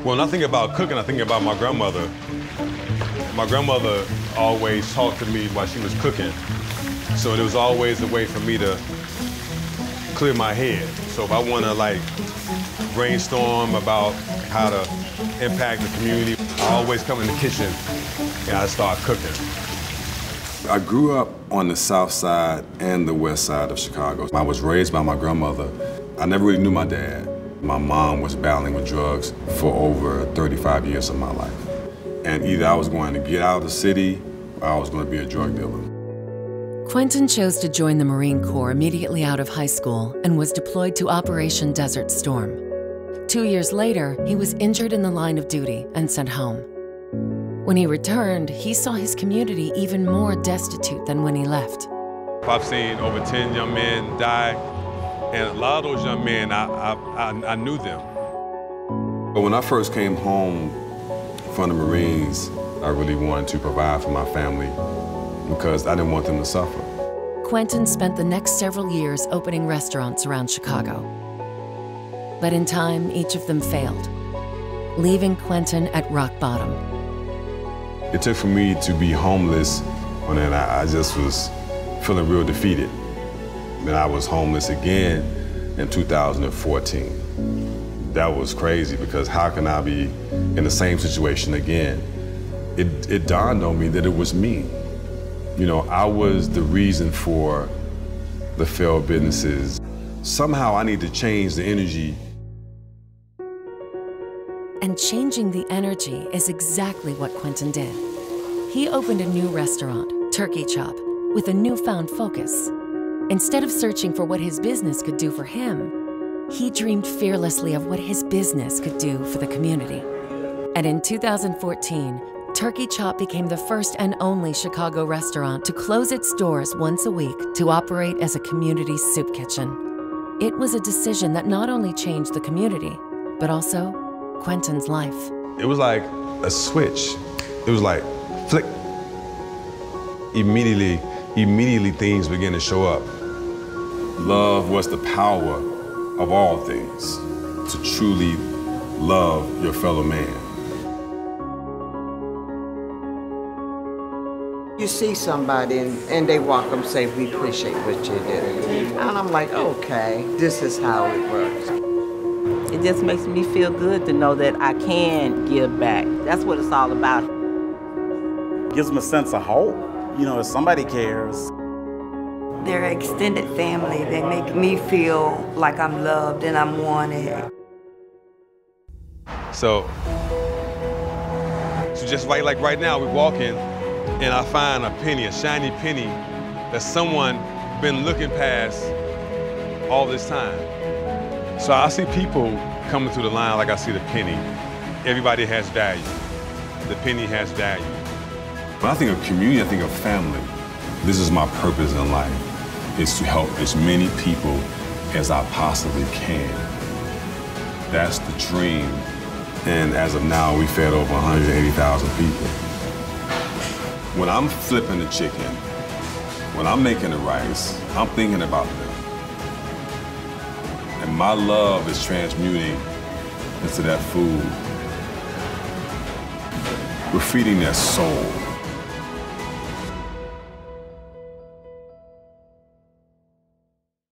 When I think about cooking, I think about my grandmother. My grandmother always talked to me while she was cooking. So there was always a way for me to clear my head. So if I want to like brainstorm about how to impact the community, I always come in the kitchen and I start cooking. I grew up on the south side and the west side of Chicago. I was raised by my grandmother. I never really knew my dad. My mom was battling with drugs for over 35 years of my life. And either I was going to get out of the city or I was going to be a drug dealer. Quentin chose to join the Marine Corps immediately out of high school and was deployed to Operation Desert Storm. 2 years later, he was injured in the line of duty and sent home. When he returned, he saw his community even more destitute than when he left. I've seen over 10 young men die, and a lot of those young men, I knew them. But when I first came home from the Marines, I really wanted to provide for my family because I didn't want them to suffer. Quentin spent the next several years opening restaurants around Chicago. But in time, each of them failed, leaving Quentin at rock bottom. It took for me to be homeless, and then I just was feeling real defeated. Then I was homeless again in 2014. That was crazy because how can I be in the same situation again? It dawned on me that it was me. You know, I was the reason for the failed businesses. Somehow I need to change the energy. And changing the energy is exactly what Quentin did. He opened a new restaurant, Turkey Chop, with a newfound focus. Instead of searching for what his business could do for him, he dreamed fearlessly of what his business could do for the community. And in 2014, Turkey Chop became the first and only Chicago restaurant to close its doors once a week to operate as a community soup kitchen. It was a decision that not only changed the community, but also Quentin's life. It was like a switch. It was like, flick. Immediately things began to show up. Love was the power of all things, to truly love your fellow man. You see somebody and they walk up and say, we appreciate what you do. And I'm like, okay, this is how it works. It just makes me feel good to know that I can give back. That's what it's all about. Gives them a sense of hope. You know, if somebody cares. They're extended family. They make me feel like I'm loved and I'm wanted. So just like right now, we walk in and I find a penny, a shiny penny that someone been looking past all this time. So I see people coming through the line like I see the penny. Everybody has value. The penny has value. When I think of community, I think of family. This is my purpose in life, is to help as many people as I possibly can. That's the dream. And as of now, we fed over 180,000 people. When I'm flipping the chicken, when I'm making the rice, I'm thinking about them. And my love is transmuting into that food. We're feeding their soul.